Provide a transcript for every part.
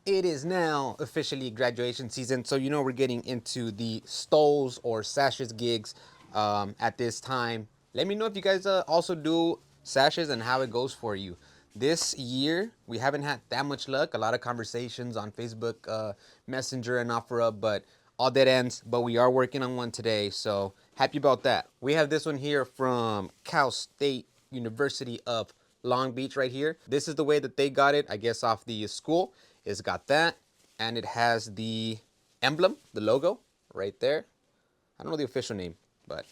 It is now officially graduation season, so you know we're getting into the stoles or sashes gigs at this time. Let me know if you guys also do sashes and how it goes for you. This year, we haven't had that much luck. A lot of conversations on Facebook Messenger and OfferUp, but all dead ends. But we are working on one today, so happy about that. We have this one here from Cal State University of Long Beach right here. This is the way that they got it, I guess, off the school. It's got that, and it has the emblem, the logo right there. I don't know the official name, but,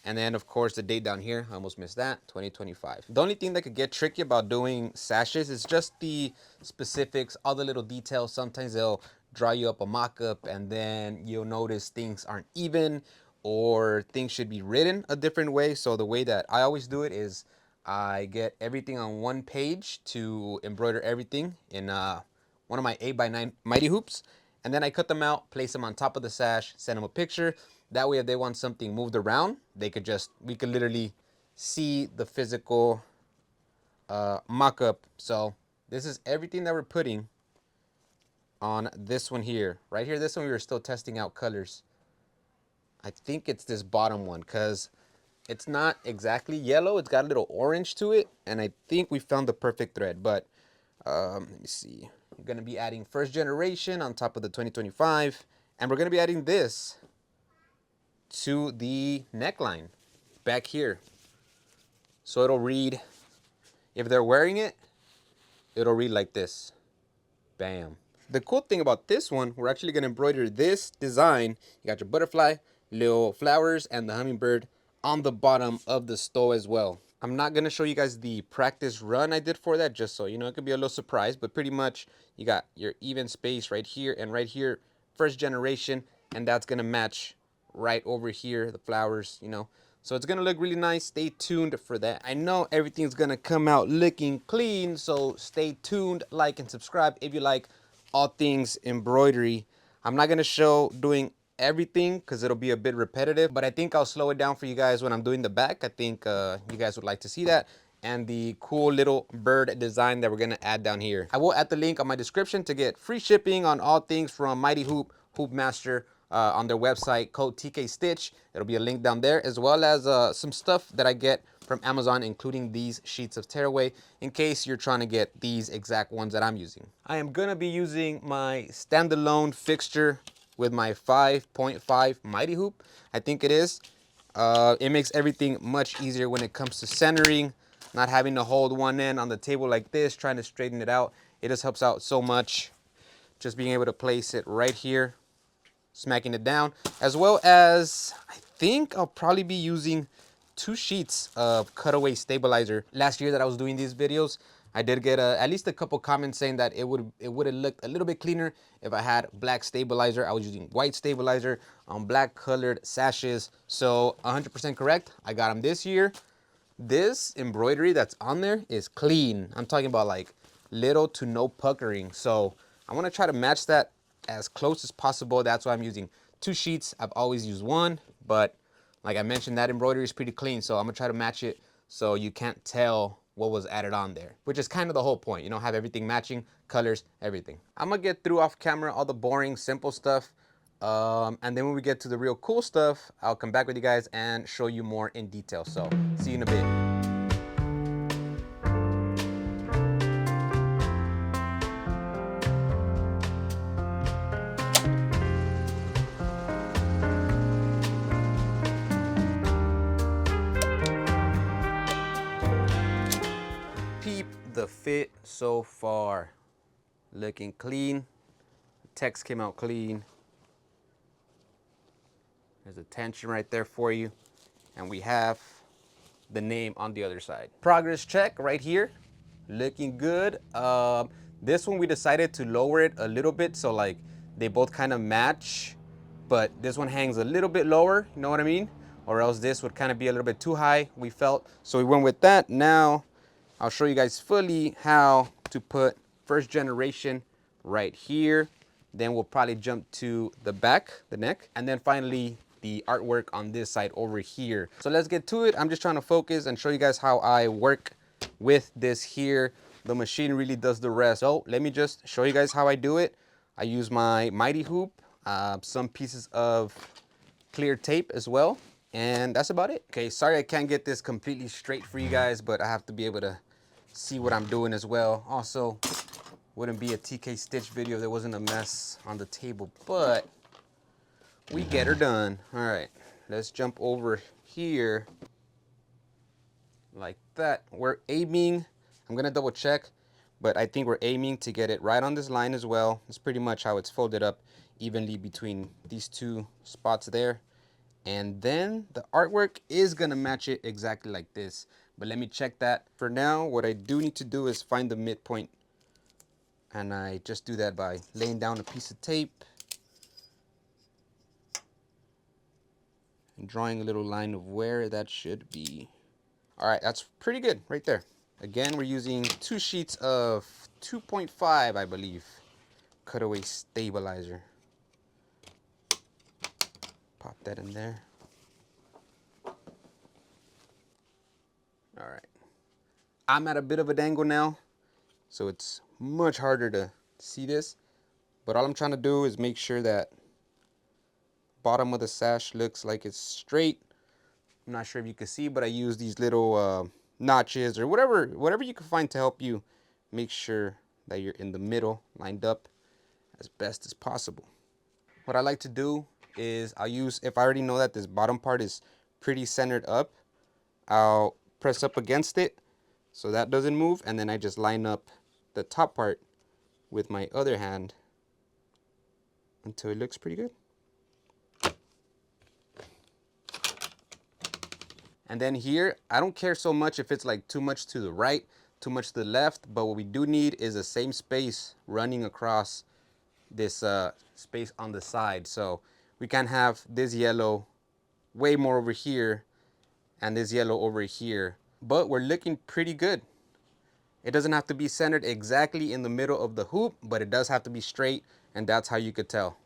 and then of course the date down here, I almost missed that, 2025. The only thing that could get tricky about doing sashes is just the specifics, all the little details. Sometimes they'll draw you up a mock-up and then you'll notice things aren't even or things should be written a different way. So the way that I always do it is I get everything on one page to embroider everything in one of my 8x9 mighty hoops, and then I cut them out, place them on top of the sash, send them a picture. That way if they want something moved around, we could literally see the physical mock-up. So this is everything that we're putting on this one here. Right here, this one we were still testing out colors. I think it's this bottom one because it's not exactly yellow. It's got a little orange to it, and I think we found the perfect thread. But let me see. We're going to be adding first generation on top of the 2025, and we're going to be adding this to the neckline back here. So it'll read, if they're wearing it, it'll read like this. Bam. The cool thing about this one, we're actually going to embroider this design. You got your butterfly, little flowers, and the hummingbird on the bottom of the stole as well. I'm not going to show you guys the practice run I did for that, just so you know, it could be a little surprise, but pretty much you got your even space right here and right here, first generation, and that's going to match right over here, the flowers, you know. So it's going to look really nice. Stay tuned for that. I know everything's going to come out looking clean, so stay tuned, like, and subscribe if you like all things embroidery. I'm not going to show doing everything because it'll be a bit repetitive, but I think I'll slow it down for you guys when I'm doing the back. I think you guys would like to see that, and the cool little bird design that we're going to add down here. I will add the link on my description to get free shipping on all things from Mighty Hoop, Hoop Master, on their website, code TK Stitch. It'll be a link down there, as well as some stuff that I get from Amazon, including these sheets of tearaway, in case you're trying to get these exact ones that I'm using. I am gonna be using my standalone fixture with my 5.5 Mighty Hoop, I think it is. It makes everything much easier when it comes to centering, not having to hold one end on the table like this, trying to straighten it out. It just helps out so much, just being able to place it right here, smacking it down, as well as I think I'll probably be using 2 sheets of Cutaway stabilizer. Last year that I was doing these videos, I did get at least a couple comments saying that it would have looked a little bit cleaner if I had black stabilizer. I was using white stabilizer on black colored sashes. So 100% correct. I got them this year. This embroidery that's on there is clean. I'm talking about like little to no puckering. So I want to try to match that as close as possible. That's why I'm using 2 sheets. I've always used one, but like I mentioned, that embroidery is pretty clean. So I'm gonna try to match it so you can't tell what was added on there, which is kind of the whole point. You know, have everything matching, colors, everything. I'm gonna get through off camera all the boring, simple stuff. And then when we get to the real cool stuff, I'll come back with you guys and show you more in detail. So see you in a bit. Peep the fit so far. Looking clean. Text came out clean. There's a tension right there for you. And we have the name on the other side. Progress check right here. Looking good. This one we decided to lower it a little bit so like they both kind of match, but this one hangs a little bit lower, you know what I mean? Or else this would kind of be a little bit too high, we felt. So we went with that. Now I'll show you guys fully how to put first generation right here. Then we'll probably jump to the back, the neck, and then finally the artwork on this side over here. So let's get to it. I'm just trying to focus and show you guys how I work with this here The machine really does the rest. So let me just show you guys how I do it. I use my mighty hoop, some pieces of clear tape as well, and that's about it. Okay, sorry I can't get this completely straight for you guys, but I have to be able to see what I'm doing as well. Also, wouldn't be a TK Stitch video if there wasn't a mess on the table, but we get her done. All right, let's jump over here like that. We're aiming, I'm gonna double check, but I think we're aiming to get it right on this line as well. It's pretty much how it's folded up evenly between these two spots there. And then the artwork is gonna match it exactly like this. But let me check that. For now, what I do need to do is find the midpoint. And I just do that by laying down a piece of tape and drawing a little line of where that should be. All right, that's pretty good right there. Again, we're using 2 sheets of 2.5, I believe, Cutaway stabilizer. Pop that in there. All right. I'm at a bit of a dangle now, so it's much harder to see this. But all I'm trying to do is make sure that bottom of the sash looks like it's straight. I'm not sure if you can see, but I use these little notches or whatever you can find to help you make sure that you're in the middle, lined up as best as possible. What I like to do is I'll use, if I already know that this bottom part is pretty centered up, I'll press up against it so that doesn't move, and then I just line up the top part with my other hand until it looks pretty good. And then here, I don't care so much if it's like too much to the right, too much to the left, but what we do need is the same space running across this space on the side. So we can have this yellow way more over here and this yellow over here, but we're looking pretty good. It doesn't have to be centered exactly in the middle of the hoop, but it does have to be straight, and that's how you could tell.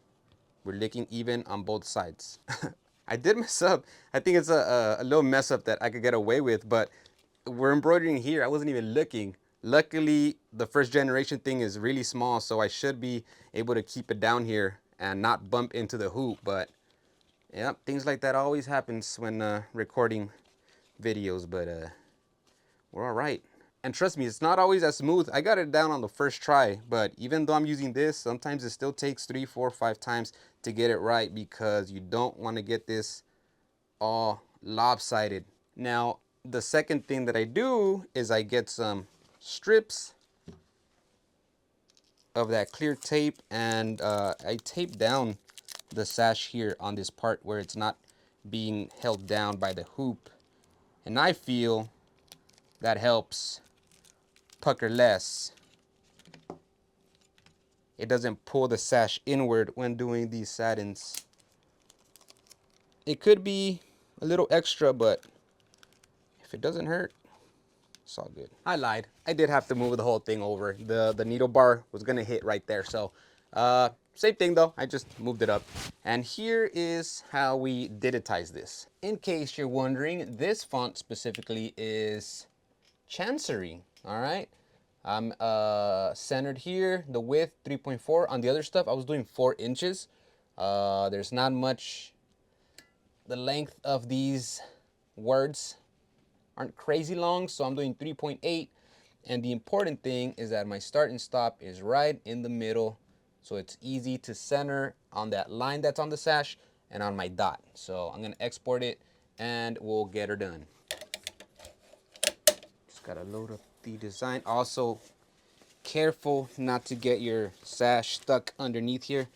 We're looking even on both sides. I did mess up. I think it's a little mess up that I could get away with, but we're embroidering here. I wasn't even looking. Luckily, the first generation thing is really small, so I should be able to keep it down here and not bump into the hoop. But yeah, things like that always happens when recording videos, but we're all right. And trust me, it's not always as smooth. I got it down on the first try, but even though I'm using this, sometimes it still takes 3, 4, 5 times to get it right because you don't want to get this all lopsided. Now, the second thing that I do is I get some strips of that clear tape, and I tape down the sash here on this part where it's not being held down by the hoop. And I feel that helps pucker less. It doesn't pull the sash inward when doing these satins. It could be a little extra, but if it doesn't hurt, it's all good. I lied. I did have to move the whole thing over. The needle bar was gonna hit right there. So same thing though, I just moved it up. And here is how we digitize this. In case you're wondering, this font specifically is Chancery. All right, I'm centered here, the width 3.4. On the other stuff I was doing 4 inches. There's not much, the length of these words aren't crazy long, so I'm doing 3.8. And the important thing is that my start and stop is right in the middle, so it's easy to center on that line that's on the sash and on my dot. So I'm gonna export it and we'll get her done. Just gotta load up the design. Also, careful not to get your sash stuck underneath here.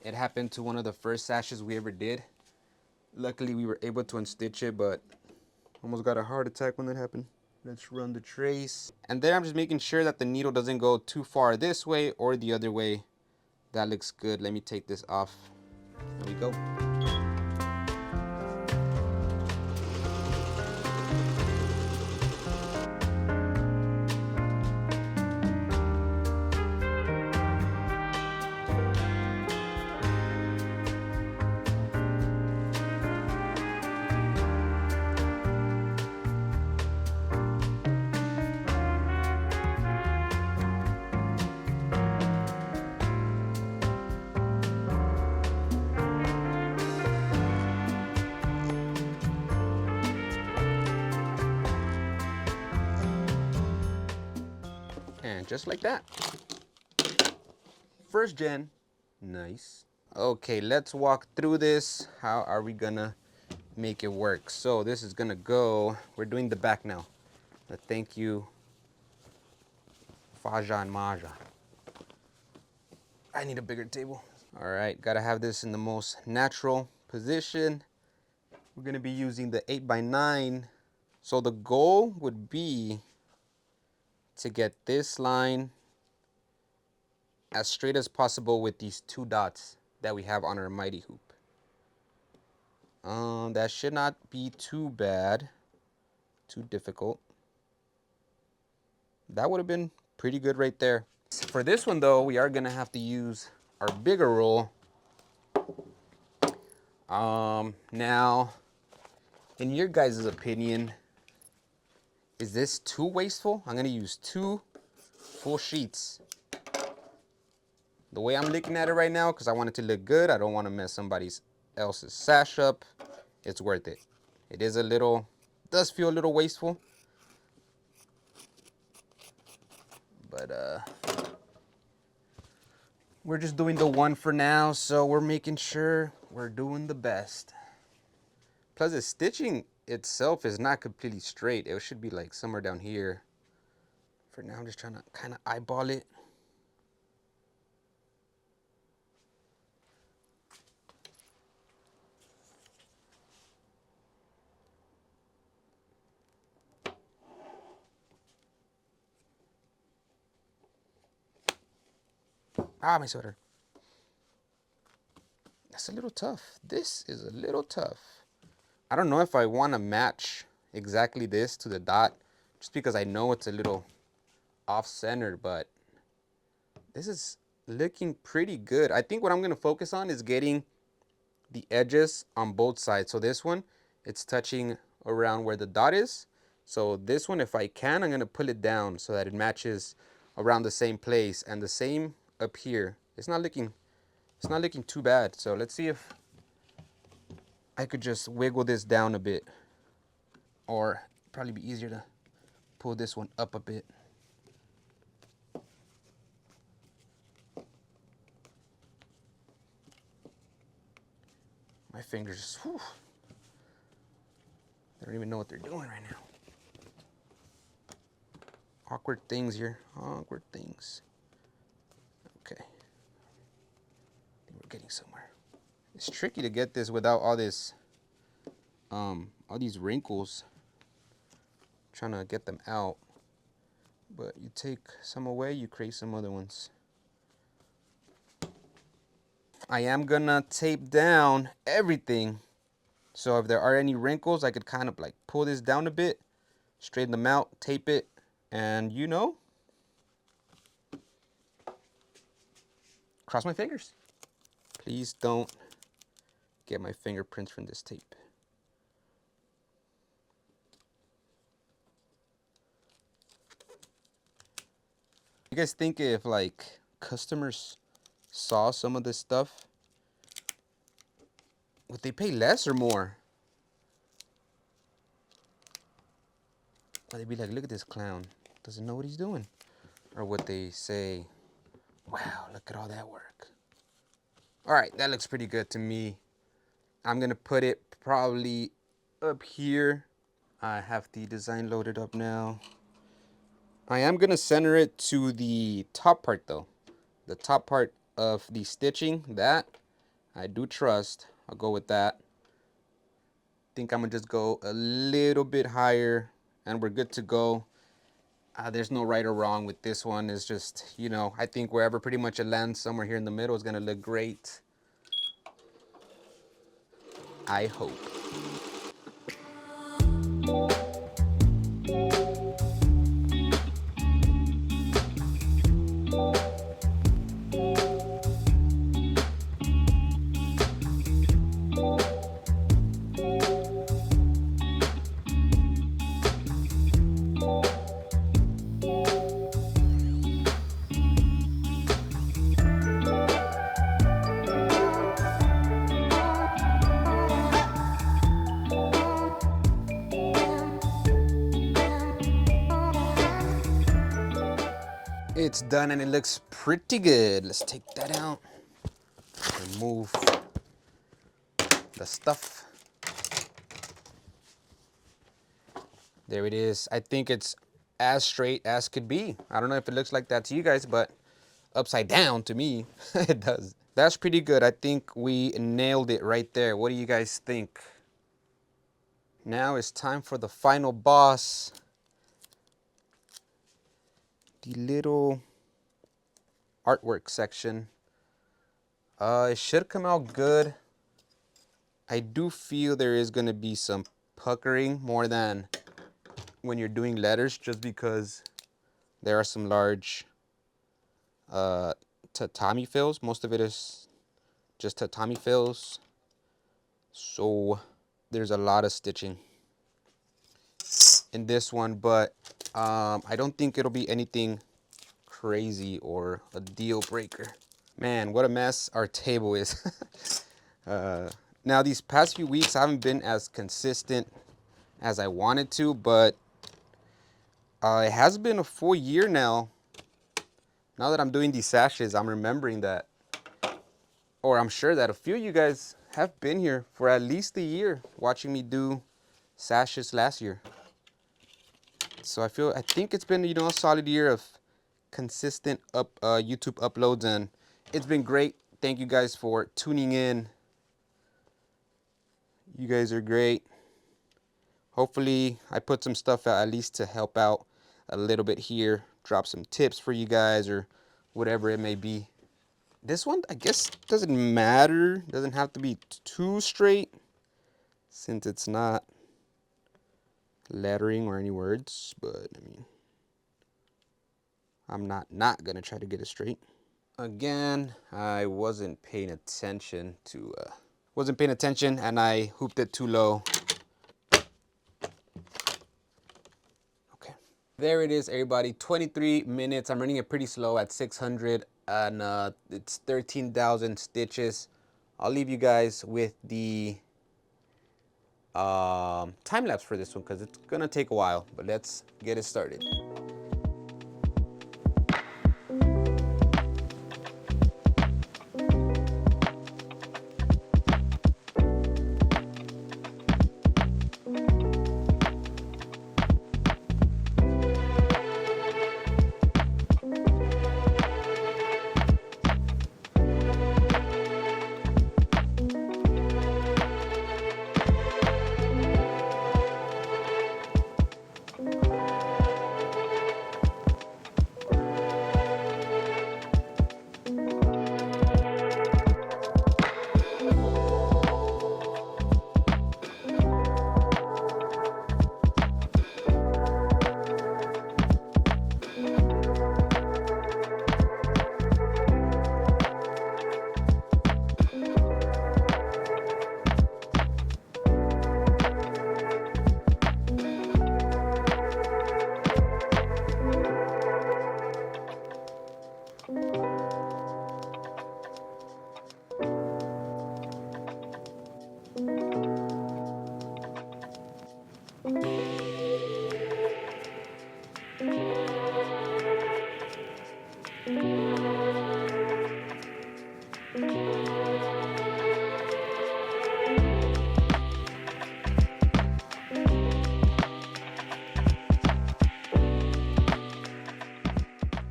It happened to one of the first sashes we ever did. Luckily we were able to unstitch it, but almost got a heart attack when that happened. Let's run the trace. And there I'm just making sure that the needle doesn't go too far this way or the other way. That looks good. Let me take this off. There we go. And just like that. First gen, nice. Okay, let's walk through this. How are we gonna make it work? So this is gonna go, we're doing the back now. Thank you, Faja and Maja. I need a bigger table. All right, gotta have this in the most natural position. We're gonna be using the 8x9. So the goal would be to get this line as straight as possible with these 2 dots that we have on our mighty hoop. That should not be too bad, too difficult. That would have been pretty good right there. For this one though, we are gonna have to use our bigger roll. Now, in your guys' opinion, is this too wasteful? I'm gonna use 2 full sheets. The way I'm looking at it right now, because I want it to look good, I don't want to mess somebody else's sash up. It's worth it. It is a little, does feel a little wasteful, but we're just doing the one for now, so we're making sure we're doing the best. Plus the stitching itself is not completely straight. It should be like somewhere down here. For now, I'm just trying to kind of eyeball it. Ah, my sweater. That's a little tough. This is a little tough. I don't know if I want to match exactly this to the dot, just because I know it's a little off-centered, but this is looking pretty good. I think what I'm going to focus on is getting the edges on both sides. So this one, it's touching around where the dot is. So this one, if I can, I'm going to pull it down so that it matches around the same place, and the same up here. It's not looking too bad. So let's see if I could just wiggle this down a bit, or probably be easier to pull this one up a bit. My fingers, whew, they don't even know what they're doing right now. Awkward things here, awkward things. Okay, I think we're getting somewhere. It's tricky to get this without all this, all these wrinkles. Trying to get them out, but you take some away, you create some other ones. I am gonna tape down everything, so if there are any wrinkles, I could kind of like pull this down a bit, straighten them out, tape it, and you know, cross my fingers. Please don't get my fingerprints from this tape. You guys think if like customers saw some of this stuff, would they pay less or more? Would they be like, look at this clown, doesn't know what he's doing? Or would they say, wow, look at all that work? All right, that looks pretty good to me. I'm gonna put it probably up here. I have the design loaded up now. I am gonna center it to the top part though. The top part of the stitching, that I do trust. I'll go with that. Think I'm gonna just go a little bit higher and we're good to go. There's no right or wrong with this one. It's just, you know, I think wherever pretty much it lands, somewhere here in the middle is gonna look great. I hope. it's done and it looks pretty good. Let's take that out. Remove the stuff. There it is. I think it's as straight as could be. I don't know if it looks like that to you guys, but upside down to me, it does. That's pretty good. I think we nailed it right there. What do you guys think? Now it's time for the final boss. The little artwork section. It should come out good. I do feel there is going to be some puckering more than when you're doing letters, just because there are some large tatami fills. Most of it is just tatami fills, so there's a lot of stitching in this one, but I don't think it'll be anything crazy or a deal breaker. Man, what a mess our table is. Now these past few weeks I haven't been as consistent as I wanted to, but it has been a full year now. Now that I'm doing these sashes, I'm remembering that, or I'm sure that a few of you guys have been here for at least a year watching me do sashes last year. So I think it's been, you know, a solid year of consistent YouTube uploads, and it's been great. Thank you guys for tuning in. You guys are great. Hopefully I put some stuff out at least to help out a little bit here, drop some tips for you guys or whatever it may be. This one, I guess, doesn't matter. Doesn't have to be too straight since it's not lettering or any words, but I mean, I'm not gonna try to get it straight. Again, I wasn't paying attention and I hooped it too low. Okay, there it is, everybody. 23 minutes. I'm running it pretty slow at 600, and it's 13,000 stitches. I'll leave you guys with the time lapse for this one because it's gonna take a while, but let's get it started.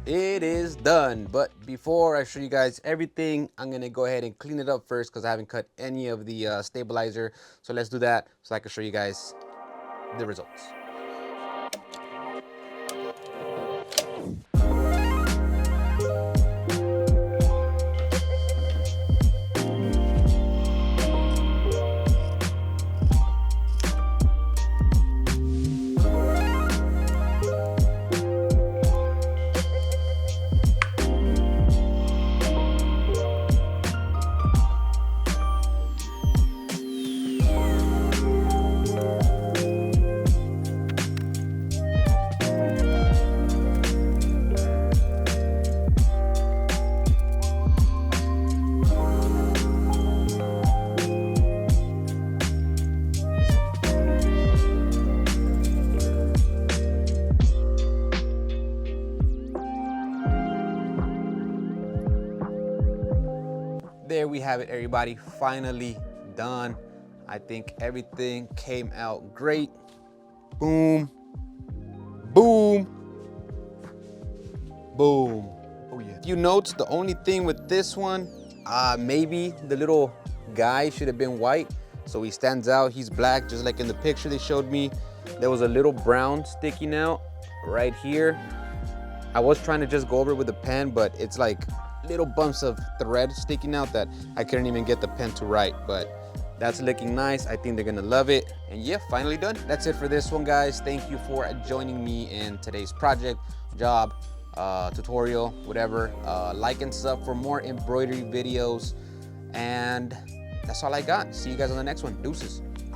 It is done, but before I show you guys everything, I'm gonna go ahead and clean it up first because I haven't cut any of the stabilizer. So let's do that so I can show you guys the results. there we have it, everybody. Finally done. I think everything came out great. Boom, boom, boom. Oh yeah. Few notes, the only thing with this one, maybe the little guy should have been white, so he stands out. He's black, just like in the picture they showed me. There was a little brown sticking out right here. I was trying to just go over it with a pen, but it's like little bumps of thread sticking out that I couldn't even get the pen to write, but that's looking nice. I think they're gonna love it. And yeah, finally done. That's it for this one, guys. Thank you for joining me in today's project, job, tutorial, whatever. Like and sub for more embroidery videos. And that's all I got. See you guys on the next one. Deuces.